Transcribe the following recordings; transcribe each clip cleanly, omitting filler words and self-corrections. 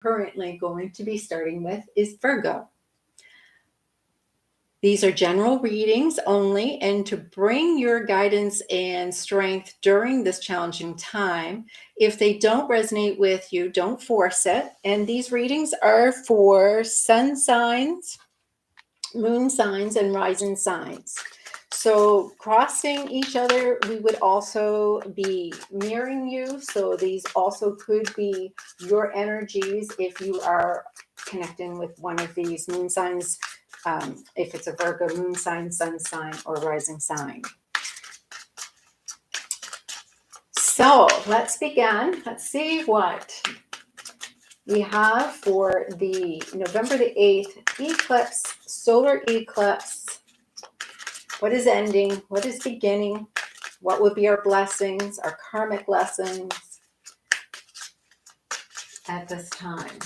currently going to be starting with is Virgo. These are general readings only, and to bring your guidance and strength during this challenging time. If they don't resonate with you, don't force it. And these readings are for sun signs, moon signs, and rising signs. So crossing each other, we would also be mirroring you. So these also could be your energies if you are connecting with one of these moon signs, if it's a Virgo moon sign, sun sign, or rising sign. So let's begin. Let's see what we have for the November the 8th eclipse, solar eclipse. What is ending? What is beginning? What would be our blessings, our karmic lessons at this time?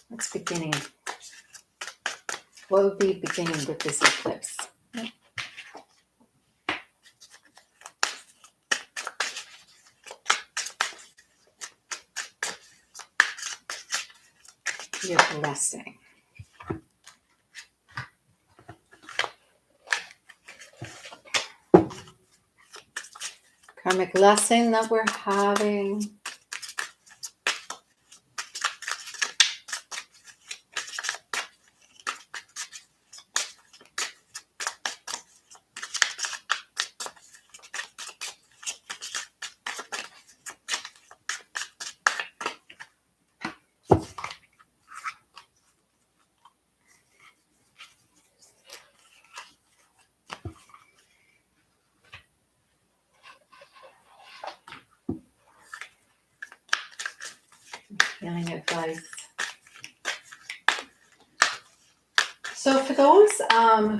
What's beginning? What would be beginning with this eclipse? Your blessing. Karmic lesson that we're having. Healing advice. So for those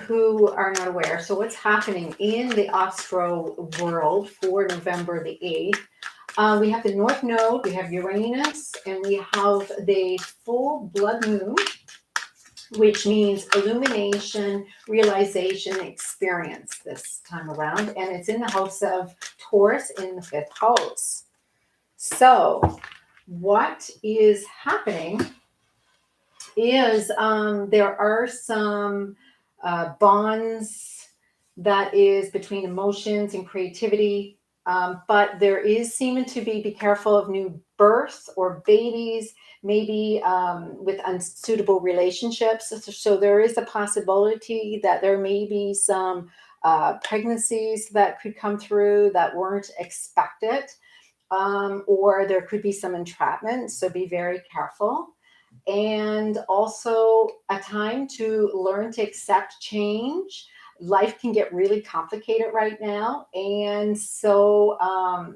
who are not aware, so what's happening in the astro world for November the 8th, we have the North Node, we have Uranus, and we have the full blood moon, which means illumination, realization, experience this time around. And it's in the house of Taurus in the 5th house. So what is happening is there are some bonds that is between emotions and creativity, but there is seeming to be careful of new births or babies, maybe with unsuitable relationships. So there is a possibility that there may be some pregnancies that could come through that weren't expected, or there could be some entrapment. So be very careful. And also a time to learn to accept change. Life can get really complicated right now. And so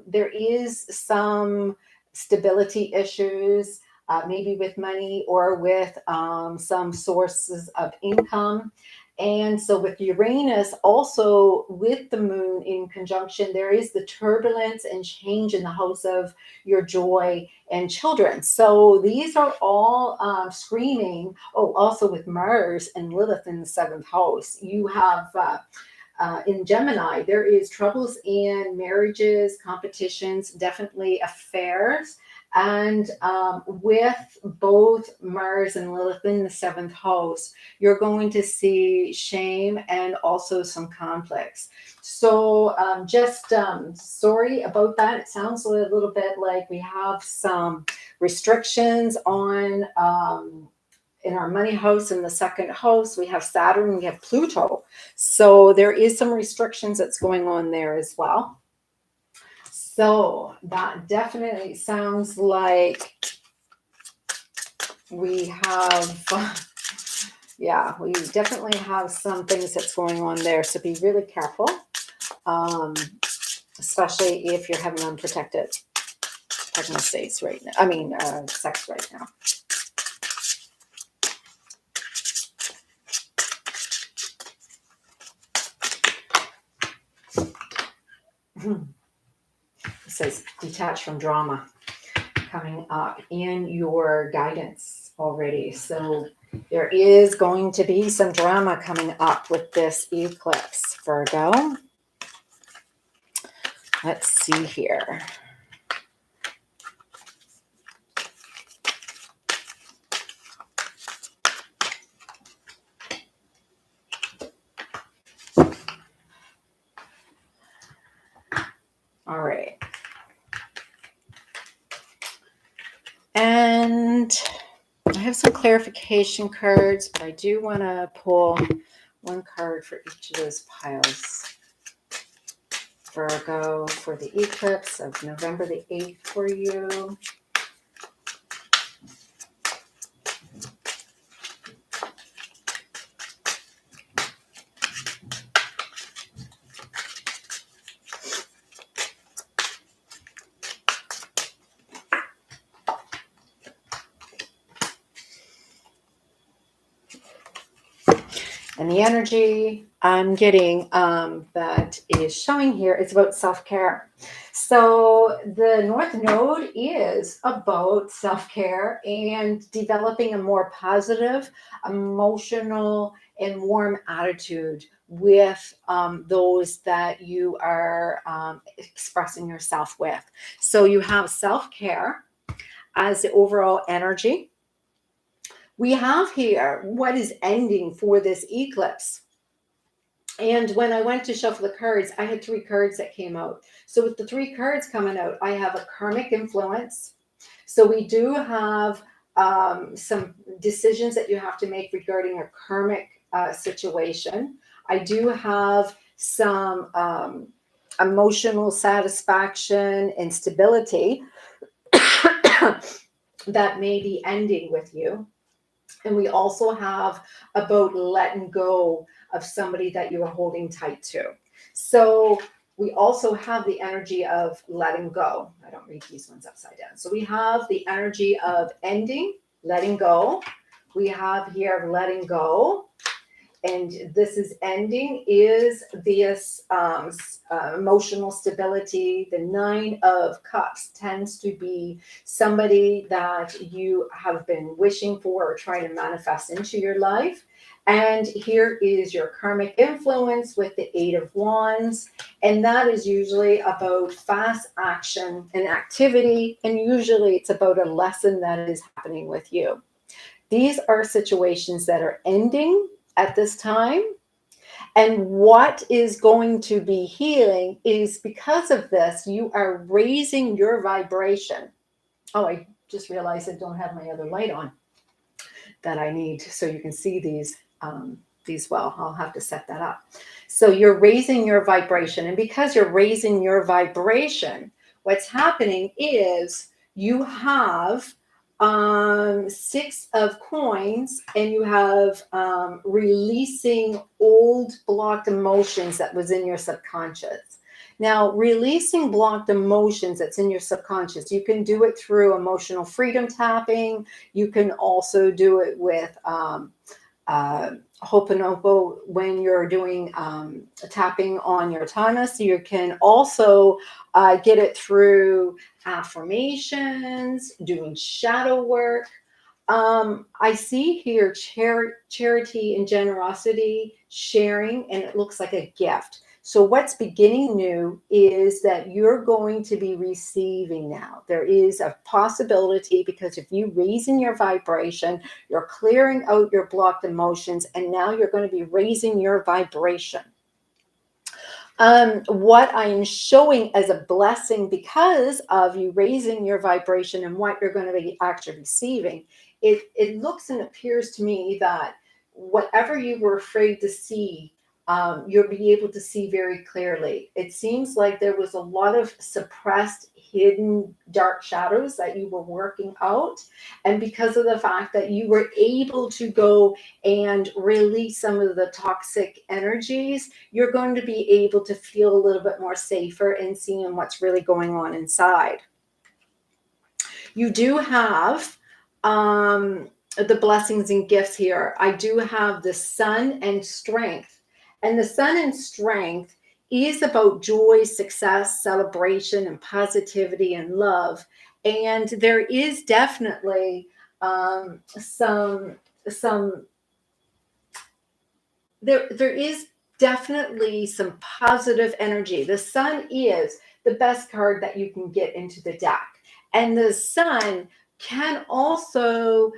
there is some stability issues, maybe with money or with some sources of income. And so with Uranus, also with the moon in conjunction, there is the turbulence and change in the house of your joy and children. So these are all screaming. Oh, also with Mars and Lilith in the 7th house, you have in Gemini, there is troubles in marriages, competitions, definitely affairs. And with both Mars and Lilith in the 7th house, you're going to see shame and also some conflicts. So just sorry about that. It sounds a little bit like we have some restrictions on in our money house in the 2nd house. We have Saturn, we have Pluto. So there is some restrictions that's going on there as well. So that definitely sounds like we have, yeah, we definitely have some things that's going on there. So be really careful, especially if you're having unprotected pregnancies right now. I mean, sex right now. It says detach from drama coming up in your guidance already. So there is going to be some drama coming up with this eclipse, Virgo. Let's see here. All right. And I have some clarification cards, but I do want to pull one card for each of those piles. Virgo, for the eclipse of November the 8th for you. And the energy I'm getting that is showing here is about self-care. So the North Node is about self-care and developing a more positive, emotional, and warm attitude with those that you are expressing yourself with. So you have self-care as the overall energy. We have here what is ending for this eclipse. And when I went to shuffle the cards, I had 3 cards that came out. So with the 3 cards coming out, I have a karmic influence. So we do have some decisions that you have to make regarding a karmic situation. I do have some emotional satisfaction and stability that may be ending with you. And we also have about letting go of somebody that you are holding tight to. So we also have the energy of letting go. I don't read these ones upside down. So we have the energy of ending, letting go. We have here letting go. And this is ending is this emotional stability. The 9 of Cups tends to be somebody that you have been wishing for or trying to manifest into your life. And here is your karmic influence with the 8 of Wands. And that is usually about fast action and activity. And usually it's about a lesson that is happening with you. These are situations that are ending at this time. And what is going to be healing is because of this, you are raising your vibration. Oh, I just realized I don't have my other light on that I need so you can see these well. I'll have to set that up. So you're raising your vibration. And because you're raising your vibration, what's happening is you have 6 of coins, and you have releasing old blocked emotions that was in your subconscious. Now, releasing blocked emotions that's in your subconscious, you can do it through emotional freedom tapping. You can also do it with Ho'oponopono when you're doing tapping on your thymus. You can also get it through affirmations, doing shadow work. I see here charity and generosity, sharing, and it looks like a gift. So what's beginning new is that you're going to be receiving now. There is a possibility because if you raising your vibration, you're clearing out your blocked emotions, and now you're going to be raising your vibration. What I'm showing as a blessing because of you raising your vibration and what you're going to be actually receiving, it looks and appears to me that whatever you were afraid to see, you'll be able to see very clearly. It seems like there was a lot of suppressed, hidden, dark shadows that you were working out. And because of the fact that you were able to go and release some of the toxic energies, you're going to be able to feel a little bit more safer in seeing what's really going on inside. You do have the blessings and gifts here. I do have the sun and strength. And the sun and strength is about joy, success, celebration, and positivity and love. And there is definitely some there is definitely some positive energy. The sun is the best card that you can get into the deck. And the sun can also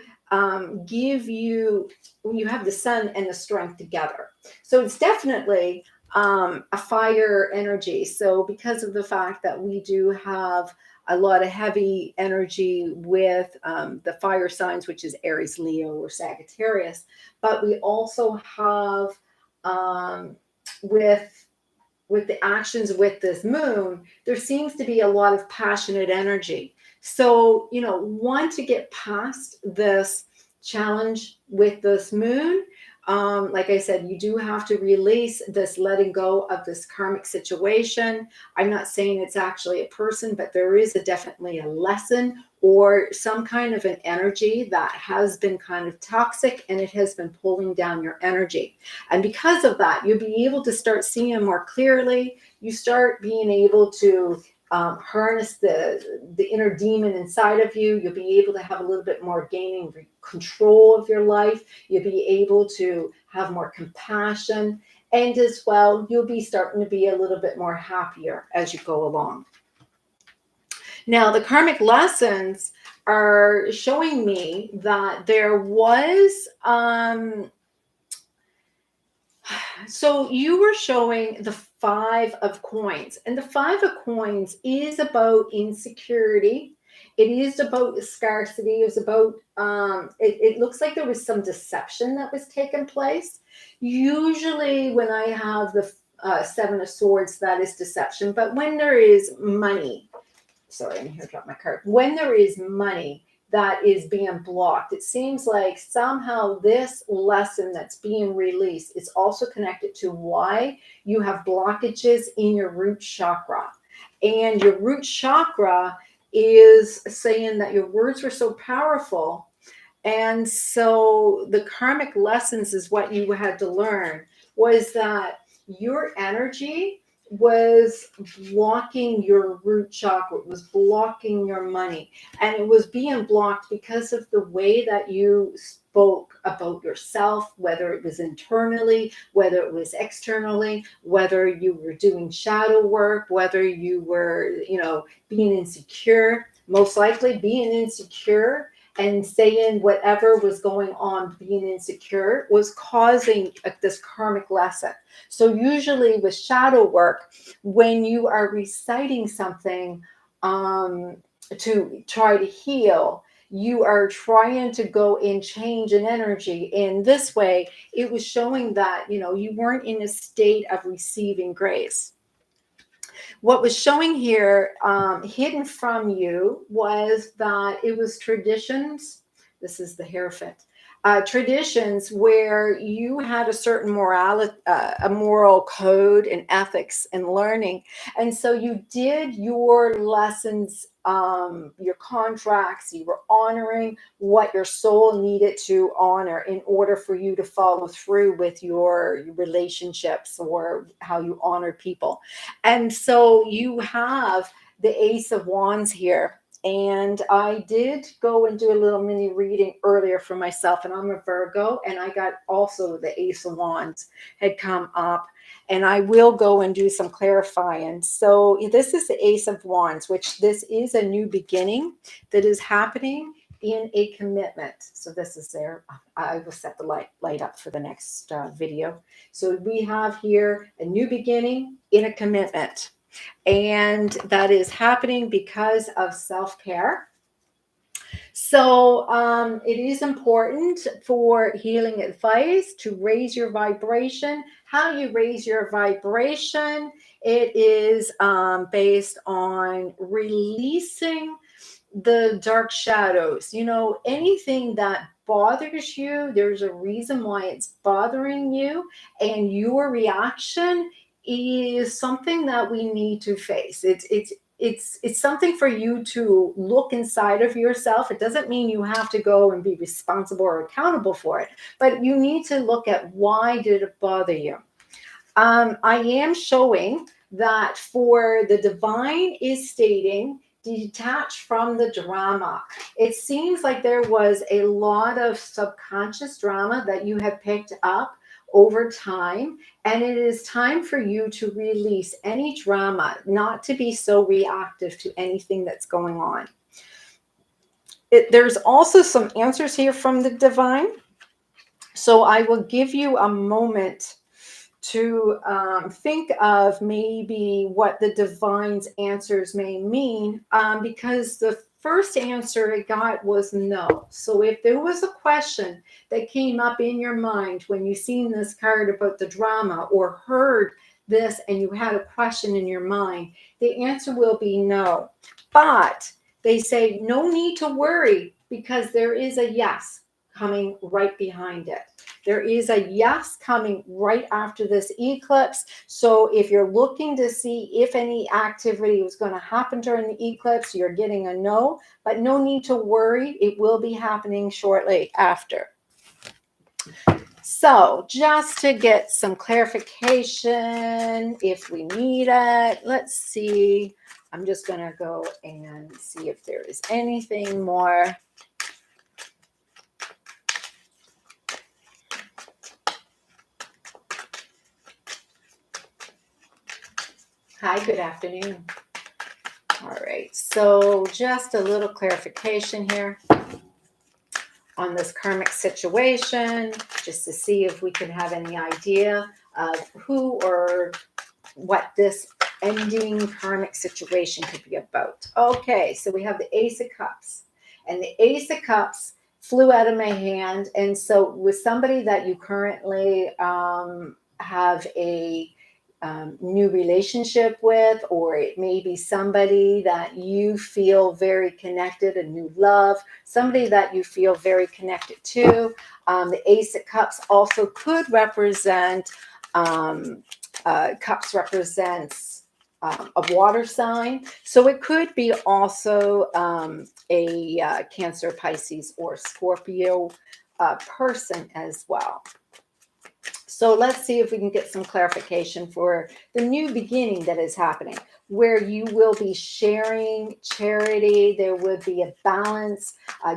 give you, when you have the sun and the strength together. So it's definitely a fire energy. So because of the fact that we do have a lot of heavy energy with the fire signs, which is Aries, Leo, or Sagittarius, but we also have with the actions with this moon, there seems to be a lot of passionate energy. So, want to get past this challenge with this moon. Like I said, you do have to release this letting go of this karmic situation. I'm not saying it's actually a person, but there is definitely a lesson or some kind of an energy that has been kind of toxic and it has been pulling down your energy. And because of that, you'll be able to start seeing more clearly. You start being able to harness the inner demon inside of you. You'll be able to have a little bit more gaining control of your life. You'll be able to have more compassion. And as well, you'll be starting to be a little bit more happier as you go along. Now, the karmic lessons are showing me that there was, so you were showing the 5 of coins, and the 5 of coins is about insecurity. It is about scarcity. It was about, it looks like there was some deception that was taking place. Usually when I have the 7 of swords, that is deception. But when there is money, sorry, I'm here to drop my card. When there is money that is being blocked, it seems like somehow this lesson that's being released is also connected to why you have blockages in your root chakra. And your root chakra is saying that your words were so powerful. And so the karmic lessons is what you had to learn was that your energy was blocking your root chakra. It was blocking your money. And it was being blocked because of the way that you spoke about yourself, whether it was internally, whether it was externally, whether you were doing shadow work, whether you were, being insecure, most likely being insecure and saying whatever was going on, being insecure, was causing this karmic lesson. So usually with shadow work, when you are reciting something to try to heal, you are trying to go and change an energy. In this way, it was showing that, you weren't in a state of receiving grace. What was showing here, hidden from you, was that it was traditions. This is the Hierophant. Traditions where you had a certain a moral code and ethics and learning. And so you did your lessons, your contracts, you were honoring what your soul needed to honor in order for you to follow through with your relationships or how you honor people. And so you have the Ace of Wands here. And I did go and do a little mini reading earlier for myself, and I'm a Virgo, and I got also the Ace of Wands had come up, and I will go and do some clarifying. So this is the Ace of Wands, which this is a new beginning that is happening in a commitment. So this is there. I will set the light up for the next video. So we have here a new beginning in a commitment. And that is happening because of self-care. So it is important for healing advice to raise your vibration. How you raise your vibration, it is based on releasing the dark shadows. Anything that bothers you, there's a reason why it's bothering you, and your reaction is something that we need to face. It's something for you to look inside of yourself. It doesn't mean you have to go and be responsible or accountable for it, but you need to look at why did it bother you. I am showing that for the divine is stating detach from the drama. It seems like there was a lot of subconscious drama that you have picked up over time, and it is time for you to release any drama, not to be so reactive to anything that's going on. There's also some answers here from the divine. So I will give you a moment to think of maybe what the divine's answers may mean, because the first answer it got was no. So if there was a question that came up in your mind when you seen this card about the drama or heard this and you had a question in your mind, the answer will be no. But they say no need to worry because there is a yes coming right behind it. There is a yes coming right after this eclipse. So if you're looking to see if any activity was going to happen during the eclipse, you're getting a no, but no need to worry. It will be happening shortly after. So just to get some clarification, if we need it, let's see. I'm just going to go and see if there is anything more. Hi, good afternoon. All right, so just a little clarification here on this karmic situation, just to see if we can have any idea of who or what this ending karmic situation could be about. Okay, so we have the Ace of Cups, and the Ace of Cups flew out of my hand, and so with somebody that you currently have a new relationship with, or it may be somebody that you feel very connected, a new love, somebody that you feel very connected to. The Ace of Cups also could represent, Cups represents a water sign. So it could be also a Cancer, Pisces, or Scorpio person as well. So let's see if we can get some clarification for the new beginning that is happening, where you will be sharing charity. There will be a balance,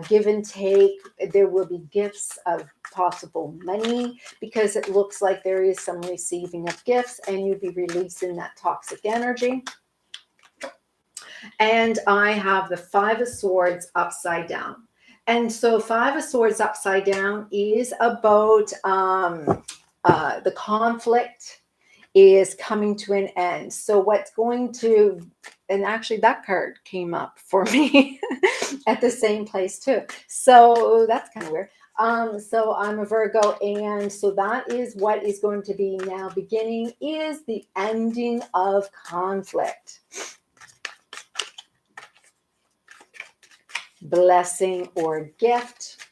give and take. There will be gifts of possible money, because it looks like there is some receiving of gifts, and you'll be releasing that toxic energy. And I have the Five of Swords upside down. And so Five of Swords upside down is about the conflict is coming to an end. So what's going to, and actually that card came up for me at the same place too. So that's kind of weird. So I'm a Virgo, and so that is what is going to be now beginning, is the ending of conflict. Blessing or gift.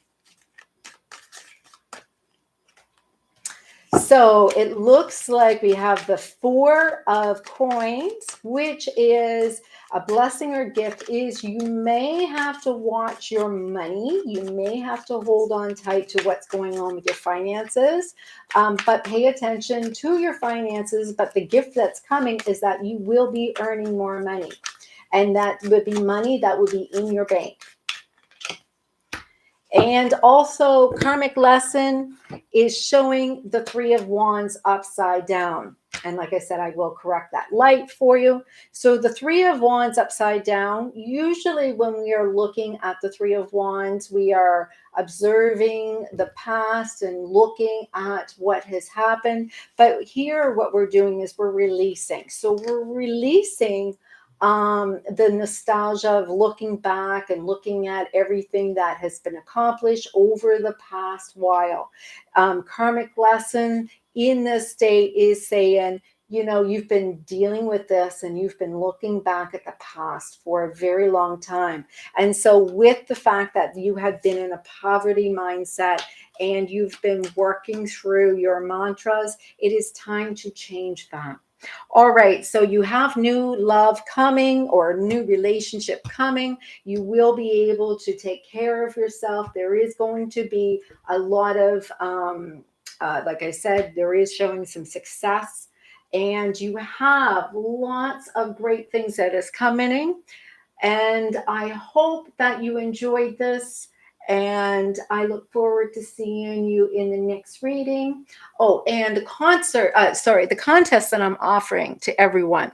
So it looks like we have the Four of Coins, which is a blessing or gift. Is you may have to watch your money. You may have to hold on tight to what's going on with your finances, but pay attention to your finances. But the gift that's coming is that you will be earning more money, and that would be money that would be in your bank. And also, karmic lesson is showing the Three of Wands upside down. And like I said, I will correct that light for you. So the Three of Wands upside down, usually when we are looking at the Three of Wands, we are observing the past and looking at what has happened. But here, what we're doing is we're releasing. So we're releasing the nostalgia of looking back and looking at everything that has been accomplished over the past while. Karmic lesson in this state is saying, you know, you've been dealing with this and you've been looking back at the past for a very long time. And so with the fact that you have been in a poverty mindset and you've been working through your mantras, it is time to change that. All right, so you have new love coming or new relationship coming. You will be able to take care of yourself. There is going to be a lot of, like I said, there is showing some success, and you have lots of great things that is coming. And I hope that you enjoyed this. And I look forward to seeing you in the next reading. Oh, and the contest that I'm offering to everyone.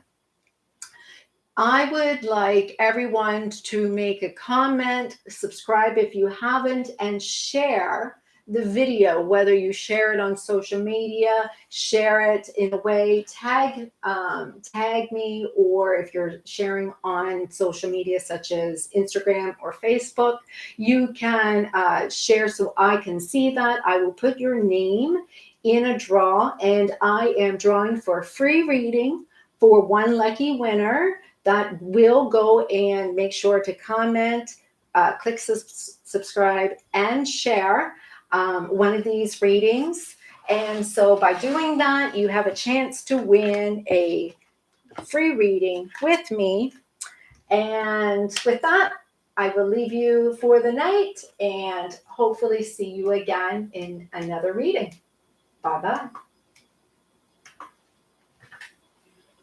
I would like everyone to make a comment, subscribe if you haven't, and share the video, whether you share it on social media, share it in a way, tag me, or if you're sharing on social media such as Instagram or Facebook, you can share so I can see that. I will put your name in a draw, and I am drawing for a free reading for one lucky winner that will go and make sure to comment, click subscribe, and share one of these readings. And so by doing that, you have a chance to win a free reading with me. And with that, I will leave you for the night and hopefully see you again in another reading. Bye-bye.